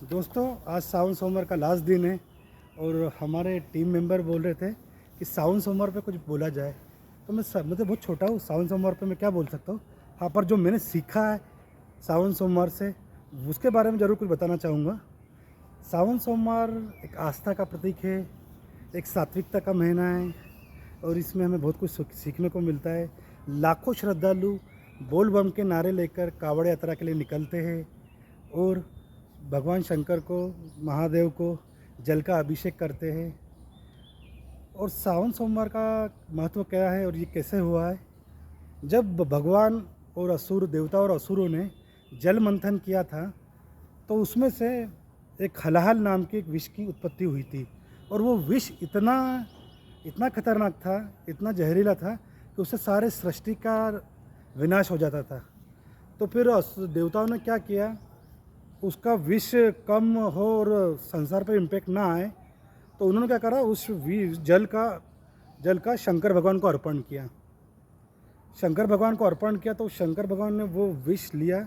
दोस्तों, आज सावन सोमवार का लास्ट दिन है और हमारे टीम मेंबर बोल रहे थे कि सावन सोमवार पे कुछ बोला जाए। तो मैं तो बहुत छोटा हूँ, सावन सोमवार पे मैं क्या बोल सकता हूँ। हाँ, पर जो मैंने सीखा है सावन सोमवार से उसके बारे में ज़रूर कुछ बताना चाहूँगा। सावन सोमवार एक आस्था का प्रतीक है, एक सात्विकता का महीना है और इसमें हमें बहुत कुछ सीखने को मिलता है। लाखों श्रद्धालु बोल बम के नारे लेकर कावड़ यात्रा के लिए निकलते हैं और भगवान शंकर को, महादेव को जल का अभिषेक करते हैं। और सावन सोमवार का महत्व क्या है और ये कैसे हुआ है? जब भगवान और असुर, देवता और असुरों ने जल मंथन किया था तो उसमें से एक हलाहल नाम की एक विष की उत्पत्ति हुई थी और वो विष इतना इतना खतरनाक था, इतना जहरीला था कि उससे सारे सृष्टि का विनाश हो जाता था। तो फिर देवताओं ने क्या किया, उसका विष कम हो और संसार पर इम्पैक्ट ना आए तो उन्होंने क्या करा, उस जल का शंकर भगवान को अर्पण किया। शंकर भगवान को अर्पण किया तो शंकर भगवान ने वो विष लिया,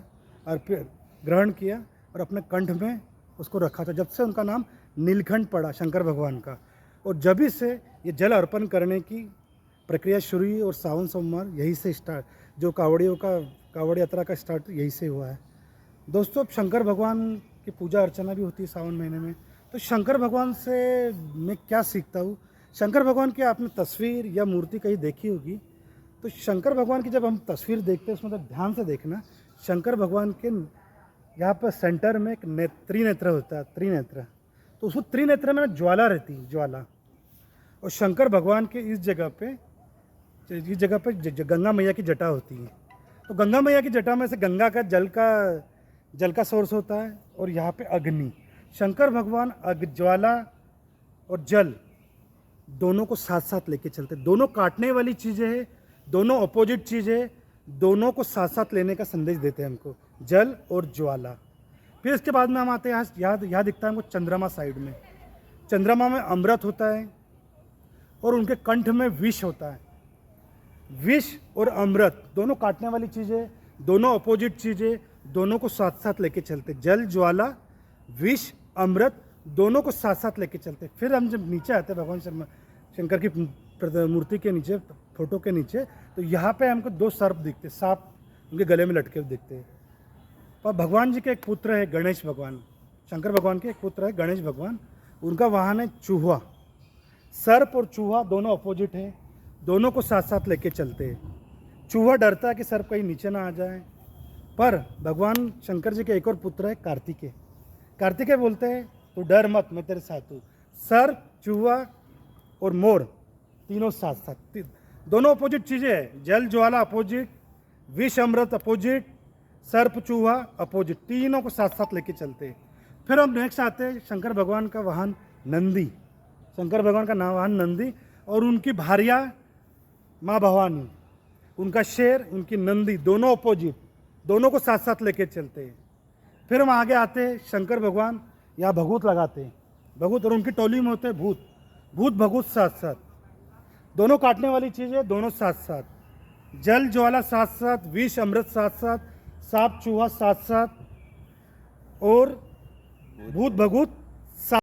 ग्रहण किया और अपने कंठ में उसको रखा था। जब से उनका नाम नीलकंठ पड़ा शंकर भगवान का। और जब ही से ये जल अर्पण करने की प्रक्रिया शुरू हुई और सावन सोमवार यहीं से स्टार्ट, जो कावड़ यात्रा का स्टार्ट यहीं से हुआ है। दोस्तों, शंकर भगवान की पूजा अर्चना भी होती है सावन महीने में। तो शंकर भगवान से मैं क्या सीखता हूँ, शंकर भगवान की आपने तस्वीर या मूर्ति कहीं देखी होगी। तो शंकर भगवान की जब हम तस्वीर देखते हैं उसमें तो ध्यान से देखना, शंकर भगवान के यहाँ पर सेंटर में एक त्रिनेत्र होता है, त्रिनेत्र। तो उसको त्रिनेत्र में ज्वाला रहती है, ज्वाला। और शंकर भगवान के इस जगह पे गंगा मैया की जटा होती है। तो गंगा मैया की जटा में से गंगा का जल का सोर्स होता है और यहाँ पे अग्नि। शंकर भगवान ज्वाला और जल दोनों को साथ साथ लेके चलते, दोनों काटने वाली चीज़ें हैं, दोनों अपोजिट चीज़ें, दोनों को साथ साथ लेने का संदेश देते हैं हमको, जल और ज्वाला। फिर इसके बाद में हम आते हैं यहाँ दिखता है हमको चंद्रमा साइड में। चंद्रमा में अमृत होता है और उनके कंठ में विष होता है। विष और अमृत दोनों काटने वाली चीज़ें, दोनों अपोजिट चीज़ें, दोनों को साथ साथ लेके चलते, जल, ज्वाला, विष, अमृत दोनों को साथ साथ लेके चलते। फिर हम जब नीचे आते हैं भगवान शंकर की मूर्ति के नीचे, फोटो के नीचे, तो यहाँ पे हमको दो सर्प दिखते, सांप उनके गले में लटके हुए दिखते हैं। और भगवान जी के एक पुत्र है गणेश भगवान, शंकर भगवान के एक पुत्र है गणेश भगवान, उनका वाहन है चूहा। सर्प और चूहा दोनों अपोजिट है, दोनों को साथ साथ लेके चलते हैं। चूहा डरता है कि सर्प कहीं नीचे ना आ जाए, पर भगवान शंकर जी के एक और पुत्र है कार्तिकेय। कार्तिकेय बोलते हैं तू डर मत, मैं तेरे साथ हूँ। सर्प, चूहा और मोर तीनों साथ साथ, दोनों अपोजिट चीज़ें हैं, जल ज्वाला अपोजिट, विष अमृत अपोजिट, सर्प चूहा अपोजिट, तीनों को साथ साथ लेके चलते हैं। फिर हम नेक्स्ट आते हैं शंकर भगवान का वाहन नंदी। शंकर भगवान का नाम वाहन नंदी और उनकी भार्या माँ भवानी, उनका शेर, उनकी नंदी, दोनों अपोजिट, दोनों को साथ साथ लेके चलते हैं। फिर हम आगे आते हैं, शंकर भगवान यहाँ भभूत लगाते हैं, भभूत, और उनकी टोली में होते हैं भूत, भूत भभूत साथ साथ, दोनों काटने वाली चीज़ें दोनों साथ साथ, जल ज्वाला साथ साथ, विष अमृत साथ साथ, सांप चूहा साथ साथ और भूत भभूत